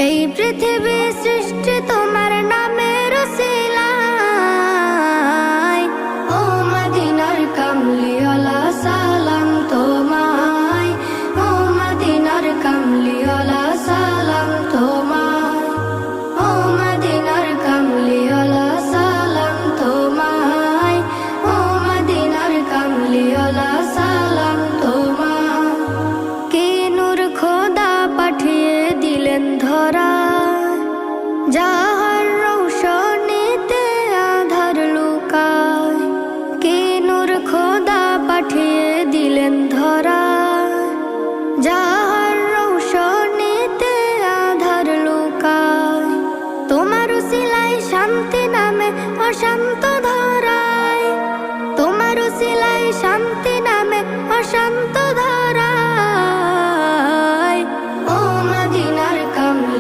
এই পৃথিবী সৃষ্টি তোমার নামের উসিলায়। ও মদিনার কামলিওয়ালা সালাম তোমায়, ও মদিনার কামলিওয়ালা সালাম তোমায়, ও মদিনার কামলিওয়ালা সালাম তোমায়, ও মদিনার কামলিওয়ালা সালাম তোমায়। কে নূর খোদা পাঠিয়ে দিলেন ধরা, যাহার রৌশনীতে আধার লুকায়। কে নূর খোদা পাঠিয়ে দিলেন ধরা, যাহার রৌশনীতে আধার লুকায়। তোমার উসিলায় শান্তি নামে অশান্ত